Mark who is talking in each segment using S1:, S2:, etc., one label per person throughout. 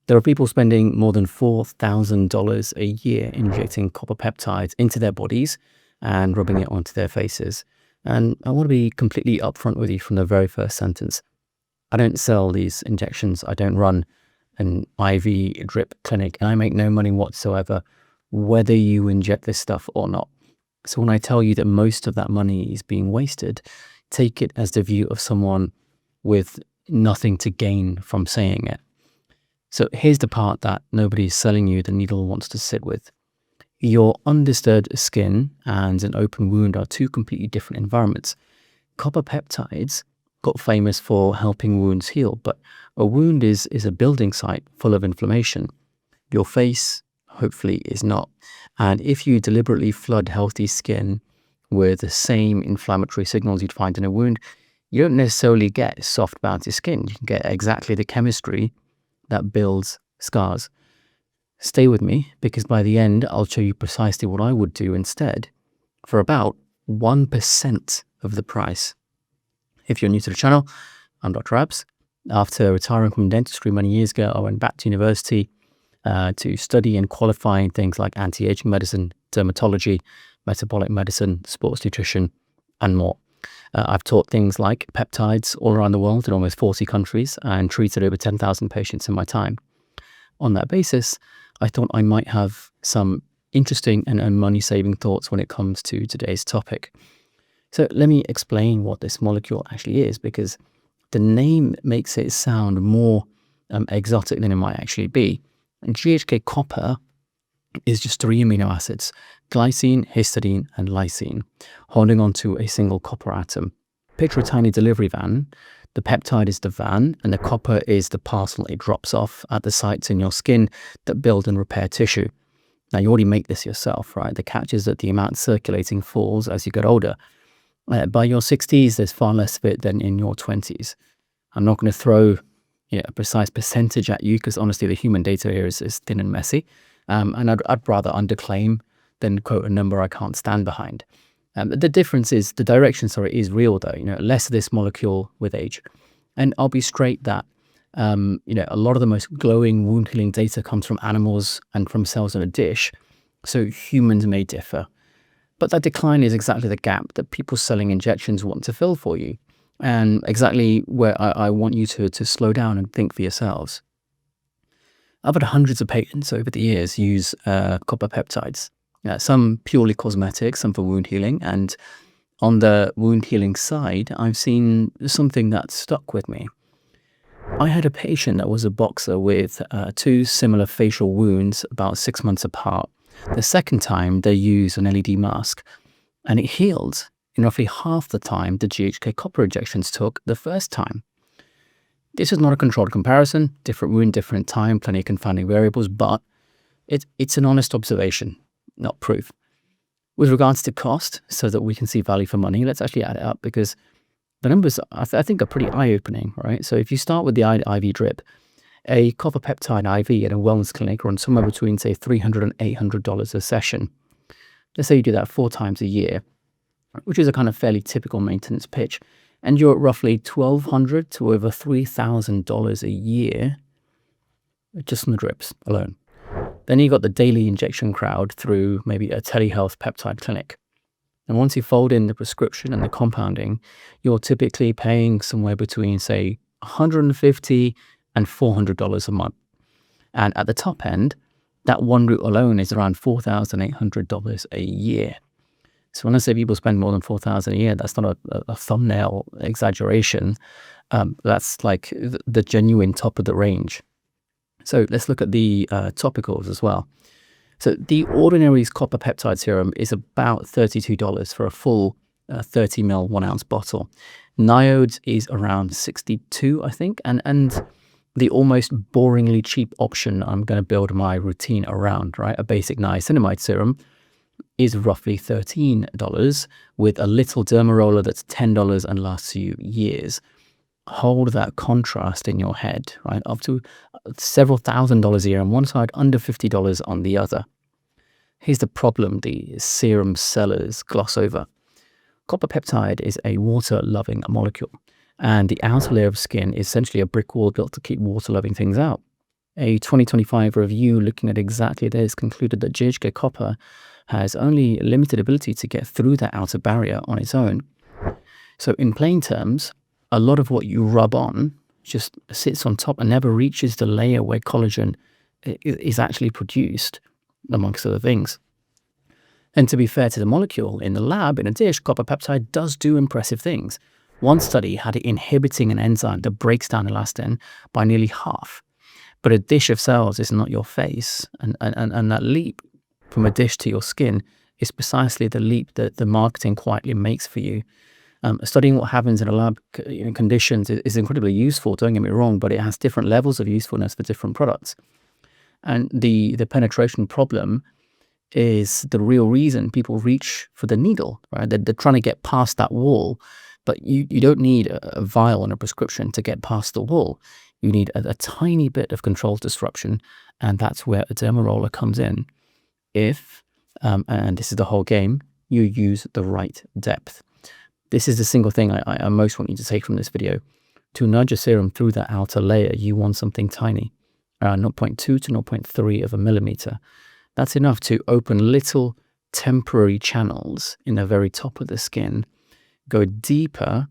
S1: There are people spending more than $4,000 a year injecting copper peptides into their bodies and rubbing it onto their faces. And I want to be completely upfront with you from the very first sentence. I don't sell these injections. I don't run an IV drip clinic, and I make no money whatsoever whether you inject this stuff or not. So when I tell you that most of that money is being wasted, take it as the view of someone with nothing to gain from saying it. So here's the part that nobody is selling you the needle wants to sit with. Your undisturbed skin and an open wound are two completely different environments. Copper peptides got famous for helping wounds heal, but a wound is a building site full of inflammation. Your face, hopefully, is not. And if you deliberately flood healthy skin with the same inflammatory signals you'd find in a wound, you don't necessarily get soft, bouncy skin. You can get exactly the chemistry that builds scars. Stay with me, because by the end, I'll show you precisely what I would do instead for about 1% of the price. If you're new to the channel, I'm Dr. Abs. After retiring from dentistry many years ago, I went back to university to study and qualify in things like anti-aging medicine, dermatology, metabolic medicine, sports nutrition, and more. I've taught things like peptides all around the world in almost 40 countries and treated over 10,000 patients in my time. On that basis, I thought I might have some interesting and money-saving thoughts when it comes to today's topic. So let me explain what this molecule actually is, because the name makes it sound more exotic than it might actually be. And GHK copper is just 3 amino acids: glycine, histidine, and lysine, holding onto a single copper atom. Picture a tiny delivery van. The peptide is the van, and the copper is the parcel it drops off at the sites in your skin that build and repair tissue. Now, you already make this yourself, right? The catch is that the amount circulating falls as you get older. By your 60s, there's far less of it than in your 20s. I'm not going to throw a precise percentage at you, because honestly, the human data here is thin and messy. And I'd rather underclaim than quote a number I can't stand behind. The difference is, the direction, is real though. Less of this molecule with age. And I'll be straight that, a lot of the most glowing wound healing data comes from animals and from cells in a dish. So humans may differ. But that decline is exactly the gap that people selling injections want to fill for you. And exactly where I want you to slow down and think for yourselves. I've had hundreds of patients over the years use copper peptides. Some purely cosmetic, some for wound healing. And on the wound healing side, I've seen something that stuck with me. I had a patient that was a boxer with 2 similar facial wounds about 6 months apart. The second time they used an LED mask, and it healed in roughly half the time the GHK copper injections took the first time. This is not a controlled comparison, different wound, different time, plenty of confounding variables, but it's an honest observation, not proof. With regards to cost, so that we can see value for money, let's actually add it up, because the numbers I think are pretty eye-opening, right? So if you start with the IV drip, a copper peptide IV at a wellness clinic runs somewhere between, say, $300 and $800 a session. Let's say you do that 4 times a year, which is a kind of fairly typical maintenance pitch, and you're at roughly $1,200 to over $3,000 a year just from the drips alone. Then you got the daily injection crowd through maybe a telehealth peptide clinic. And once you fold in the prescription and the compounding, you're typically paying somewhere between, say, $150 and $400 a month. And at the top end, that one route alone is around $4,800 a year. So when I say people spend more than $4,000 a year, that's not a thumbnail exaggeration. That's like the genuine top of the range. So let's look at the topicals as well. So the ordinary copper peptide serum is about $32 for a full 30 ml 1 ounce bottle. Niodes is around 62, I think. And the almost boringly cheap option I'm going to build my routine around, right? A basic niacinamide serum is roughly $13 with a little Derma roller that's $10 and lasts you years. Hold that contrast in your head, right? Up to several $1,000s a year on one side, under $50 on the other. Here's the problem the serum sellers gloss over. Copper peptide is a water-loving molecule, and the outer layer of skin is essentially a brick wall built to keep water-loving things out. A 2025 review looking at exactly this concluded that GHK copper has only limited ability to get through that outer barrier on its own. So in plain terms, a lot of what you rub on just sits on top and never reaches the layer where collagen is actually produced, amongst other things. And to be fair to the molecule, in the lab, in a dish, copper peptide does do impressive things. One study had it inhibiting an enzyme that breaks down elastin by nearly half. But a dish of cells is not your face, and that leap from a dish to your skin is precisely the leap that the marketing quietly makes for you. Studying what happens in a lab conditions is incredibly useful, don't get me wrong, but it has different levels of usefulness for different products. And the penetration problem is the real reason people reach for the needle, right? They're trying to get past that wall, but you don't need a vial and a prescription to get past the wall. You need a tiny bit of control disruption, and that's where a Derma roller comes in. If, and this is the whole game, you use the right depth. This is the single thing I most want you to take from this video. To nudge a serum through that outer layer, you want something tiny, around 0.2 to 0.3 of a millimeter. That's enough to open little temporary channels in the very top of the skin, go deeper,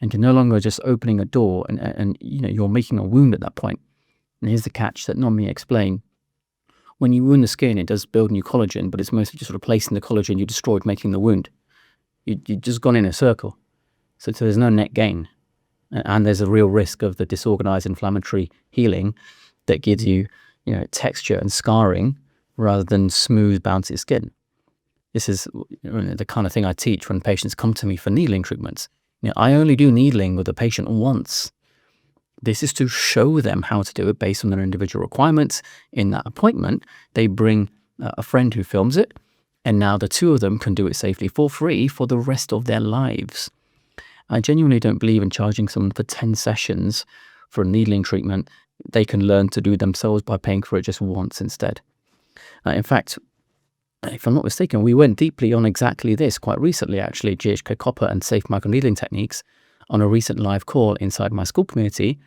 S1: and you're no longer just opening a door and you're making a wound at that point. And here's the catch that not many explain. When you wound the skin, it does build new collagen, but it's mostly just replacing the collagen you destroyed making the wound. You've just gone in a circle. So there's no net gain. And there's a real risk of the disorganized inflammatory healing that gives you, texture and scarring rather than smooth, bouncy skin. This is the kind of thing I teach when patients come to me for needling treatments. I only do needling with a patient once. This is to show them how to do it based on their individual requirements. In that appointment, they bring a friend who films it, and now the two of them can do it safely for free for the rest of their lives. I genuinely don't believe in charging someone for 10 sessions for a needling treatment. They can learn to do themselves by paying for it just once instead. In fact, if I'm not mistaken, we went deeply on exactly this quite recently, actually, GHK copper and safe microneedling techniques on a recent live call inside my school community,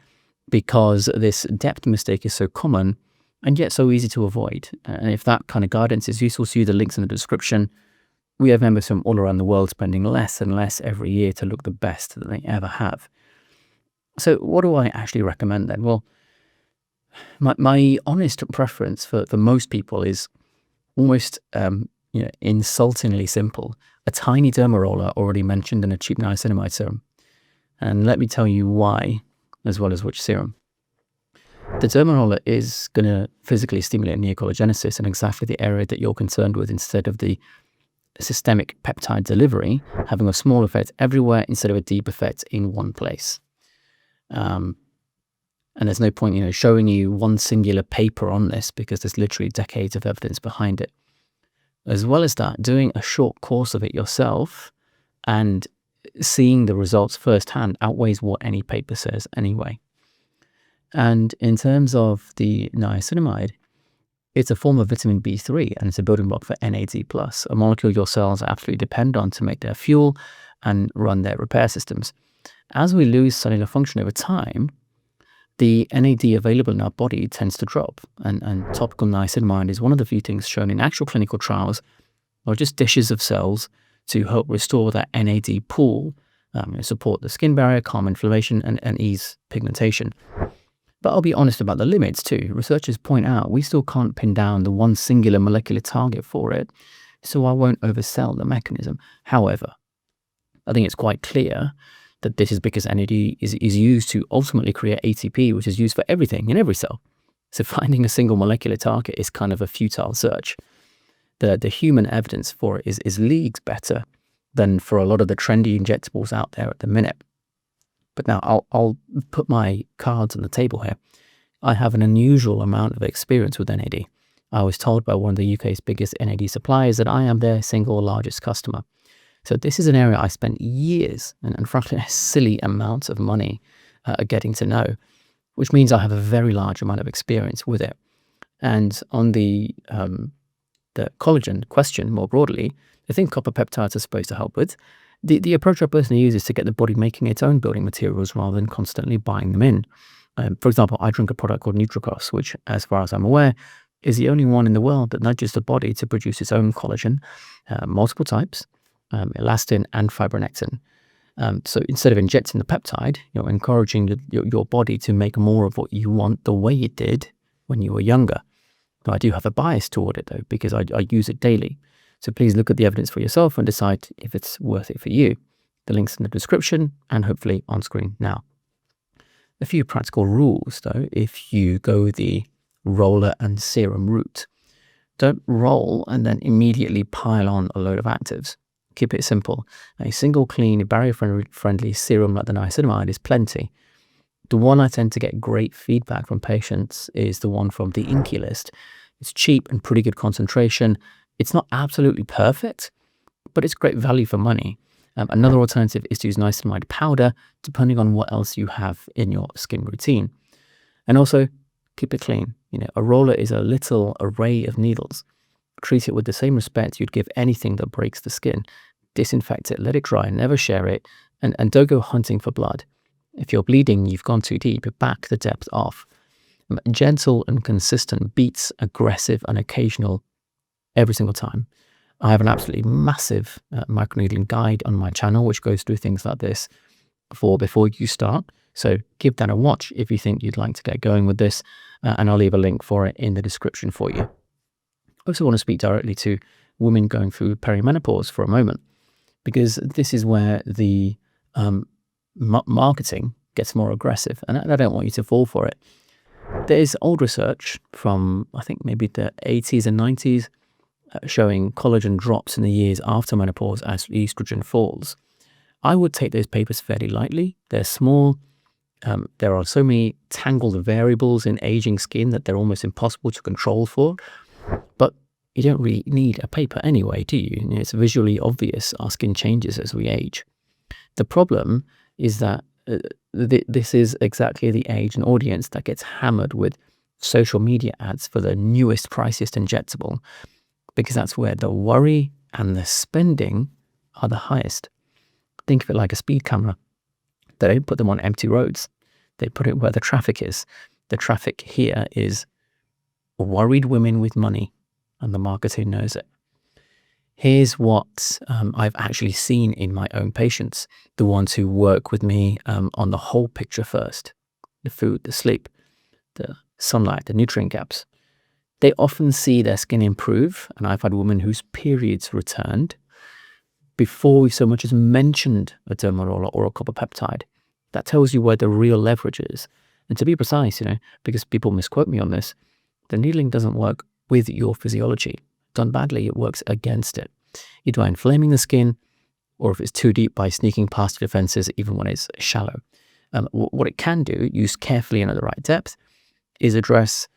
S1: because this depth mistake is so common and yet so easy to avoid. And if that kind of guidance is useful to you, the link's in the description. We have members from all around the world spending less and less every year to look the best that they ever have. So what do I actually recommend then? Well, my honest preference for most people is almost insultingly simple. A tiny derma roller already mentioned in a cheap niacinamide serum. And let me tell you why, as well as which serum. The derma roller is going to physically stimulate neocollagenesis in exactly the area that you're concerned with, instead of the systemic peptide delivery having a small effect everywhere instead of a deep effect in one place. And there's no point, showing you one singular paper on this, because there's literally decades of evidence behind it. As well as that, doing a short course of it yourself and seeing the results firsthand outweighs what any paper says anyway. And in terms of the niacinamide, it's a form of vitamin B3 and it's a building block for NAD+, a molecule your cells absolutely depend on to make their fuel and run their repair systems. As we lose cellular function over time, the NAD available in our body tends to drop, and topical niacinamide is one of the few things shown in actual clinical trials, or just dishes of cells, to help restore that NAD pool, support the skin barrier, calm inflammation, and ease pigmentation. But I'll be honest about the limits too. Researchers point out we still can't pin down the one singular molecular target for it, so I won't oversell the mechanism. However, I think it's quite clear that this is because NAD is used to ultimately create ATP, which is used for everything in every cell. So finding a single molecular target is kind of a futile search. The human evidence for it is leagues better than for a lot of the trendy injectables out there at the minute. But now I'll put my cards on the table here. I have an unusual amount of experience with NAD. I was told by one of the UK's biggest NAD suppliers that I am their single largest customer. So this is an area I spent years and frankly silly amounts of money getting to know, which means I have a very large amount of experience with it. And on the collagen question more broadly, the thing copper peptides are supposed to help with, the approach I personally use is to get the body making its own building materials rather than constantly buying them in. For example, I drink a product called Nutricos, which, as far as I'm aware, is the only one in the world that nudges the body to produce its own collagen, multiple types, elastin and fibronectin. So instead of injecting the peptide, you're encouraging your body to make more of what you want the way it did when you were younger. Now, I do have a bias toward it, though, because I use it daily. So please look at the evidence for yourself and decide if it's worth it for you. The link's in the description and hopefully on screen now. A few practical rules, though, if you go the roller and serum route. Don't roll and then immediately pile on a load of actives. Keep it simple. A single clean, barrier-friendly serum like the niacinamide is plenty. The one I tend to get great feedback from patients is the one from the Inky list. It's cheap and pretty good concentration. It's not absolutely perfect, but it's great value for money. Another alternative is to use niacinamide powder, depending on what else you have in your skin routine. And also, keep it clean. A roller is a little array of needles. Treat it with the same respect you'd give anything that breaks the skin. Disinfect it, let it dry, never share it, and don't go hunting for blood. If you're bleeding, you've gone too deep, back the depth off. Gentle and consistent beats aggressive and occasional every single time. I have an absolutely massive microneedling guide on my channel, which goes through things like this before you start. So give that a watch if you think you'd like to get going with this, and I'll leave a link for it in the description for you. I also want to speak directly to women going through perimenopause for a moment, because this is where the marketing gets more aggressive, and I don't want you to fall for it. There's old research from, I think, maybe the 80s and 90s showing collagen drops in the years after menopause as estrogen falls. I would take those papers fairly lightly. They're small. There are so many tangled variables in aging skin that they're almost impossible to control for. But you don't really need a paper anyway, do you? It's visually obvious our skin changes as we age. The problem is that this is exactly the age and audience that gets hammered with social media ads for the newest, priciest injectable, because that's where the worry and the spending are the highest. Think of it like a speed camera. They don't put them on empty roads. They put it where the traffic is. The traffic here is worried women with money, and the marketing knows it. Here's what I've actually seen in my own patients, the ones who work with me on the whole picture first. The food, the sleep, the sunlight, the nutrient gaps. They often see their skin improve, and I've had women whose periods returned before we so much as mentioned a Derma roller or a copper peptide. That tells you where the real leverage is. And to be precise, because people misquote me on this, the needling doesn't work with your physiology. Done badly, it works against it. Either by inflaming the skin, or if it's too deep, by sneaking past your defenses even when it's shallow. What it can do, used carefully and at the right depth, is address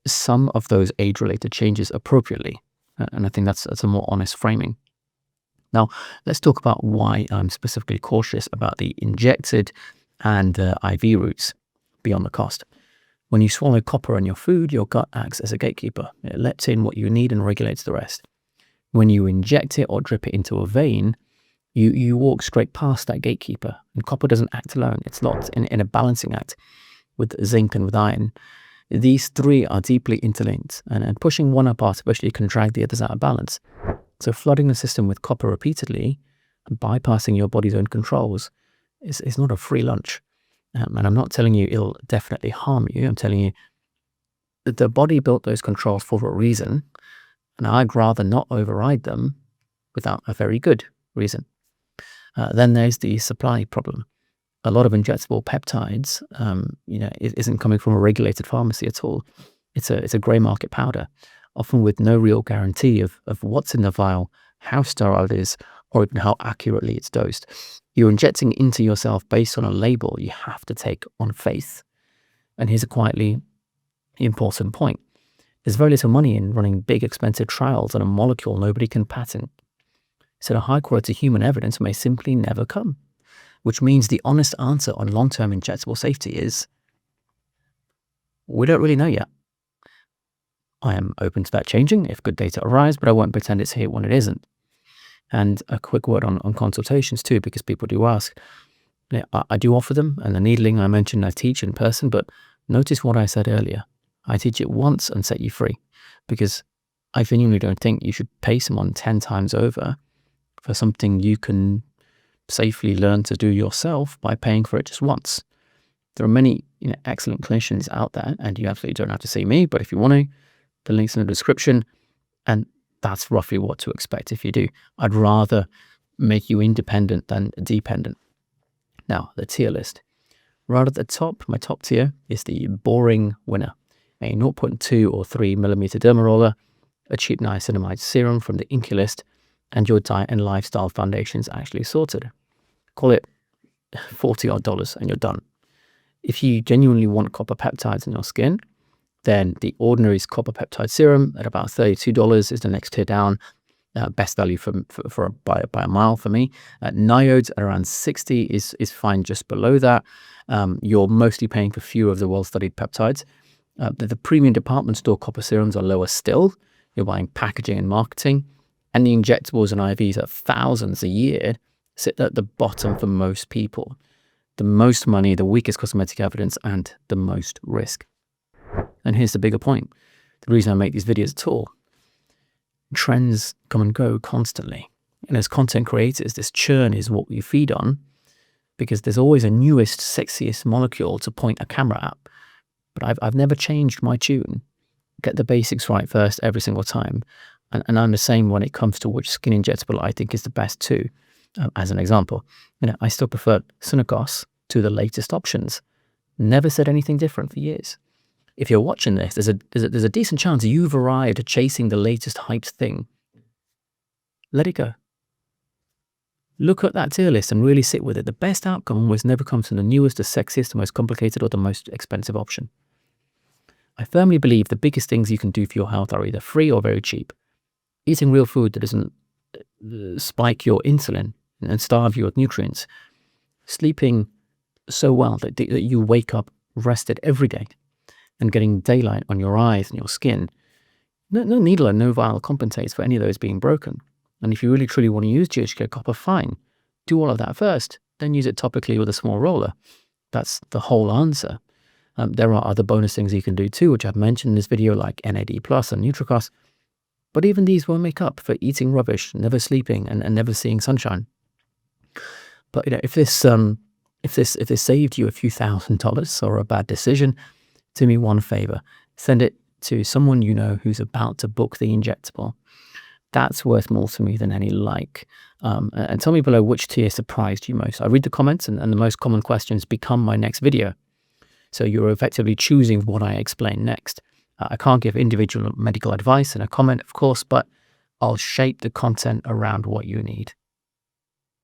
S1: some of those age-related changes appropriately. And I think that's a more honest framing. Now, let's talk about why I'm specifically cautious about the injected and IV routes beyond the cost. When you swallow copper in your food, your gut acts as a gatekeeper. It lets in what you need and regulates the rest. When you inject it or drip it into a vein, you walk straight past that gatekeeper. And copper doesn't act alone. It's locked in a balancing act with zinc and with iron. These three are deeply interlinked, and pushing one apart especially can drag the others out of balance. So flooding the system with copper repeatedly and bypassing your body's own controls is not a free lunch. And I'm not telling you it'll definitely harm you. I'm telling you that the body built those controls for a reason, and I'd rather not override them without a very good reason. Then there's the supply problem. A lot of injectable peptides, it isn't coming from a regulated pharmacy at all. It's a grey market powder, often with no real guarantee of what's in the vial, how sterile it is, or even how accurately it's dosed. You're injecting into yourself based on a label you have to take on faith. And here's a quietly important point. There's very little money in running big, expensive trials on a molecule nobody can patent. So the high-quality human evidence may simply never come, which means the honest answer on long-term injectable safety is, we don't really know yet. I am open to that changing if good data arise, but I won't pretend it's here when it isn't. And a quick word on consultations too, because people do ask. Now, I do offer them, and the needling I mentioned I teach in person, but notice what I said earlier. I teach it once and set you free, because I genuinely don't think you should pay someone 10 times over for something you can safely learn to do yourself by paying for it just once. There are many excellent clinicians out there, and you absolutely don't have to see me, but if you want to, the link's in the description, and that's roughly what to expect if you do. I'd rather make you independent than dependent. Now, the tier list. Right at the top, my top tier is the boring winner. A 0.2 or 3 millimeter Derma roller, a cheap niacinamide serum from the Inky list, and your diet and lifestyle foundations actually sorted. Call it $40 odd and you're done. If you genuinely want copper peptides in your skin, then the Ordinary's copper peptide serum at about $32 is the next tier down. Best value by a mile for me. Niodes at around 60 is fine just below that. You're mostly paying for fewer of the well-studied peptides. The premium department store copper serums are lower still. You're buying packaging and marketing. And the injectables and IVs at thousands a year sit at the bottom for most people. The most money, the weakest cosmetic evidence, and the most risk. And here's the bigger point. The reason I make these videos at all. Trends come and go constantly. And as content creators, this churn is what we feed on, because there's always a newest, sexiest molecule to point a camera at. But I've never changed my tune. Get the basics right first every single time. And I'm the same when it comes to which skin injectable I think is the best too. As an example, I still prefer Synagos to the latest options. Never said anything different for years. If you're watching this, there's a decent chance you've arrived chasing the latest hyped thing. Let it go. Look at that tier list and really sit with it. The best outcome was never comes from the newest, the sexiest, the most complicated, or the most expensive option. I firmly believe the biggest things you can do for your health are either free or very cheap. Eating real food that doesn't spike your insulin and starve you of nutrients. Sleeping so well that you wake up rested every day and getting daylight on your eyes and your skin. No needle and no vial compensates for any of those being broken. And if you really truly want to use GHK copper, fine. Do all of that first, then use it topically with a small roller. That's the whole answer. There are other bonus things you can do too, which I've mentioned in this video, like NAD+ and Nutricos. But even these won't make up for eating rubbish, never sleeping, and never seeing sunshine. But if this saved you a few $1,000s or a bad decision, do me one favor: send it to someone you know who's about to book the injectable. That's worth more to me than any like. And tell me below which tier surprised you most. I read the comments, and the most common questions become my next video. So you're effectively choosing what I explain next. I can't give individual medical advice in a comment, of course, but I'll shape the content around what you need.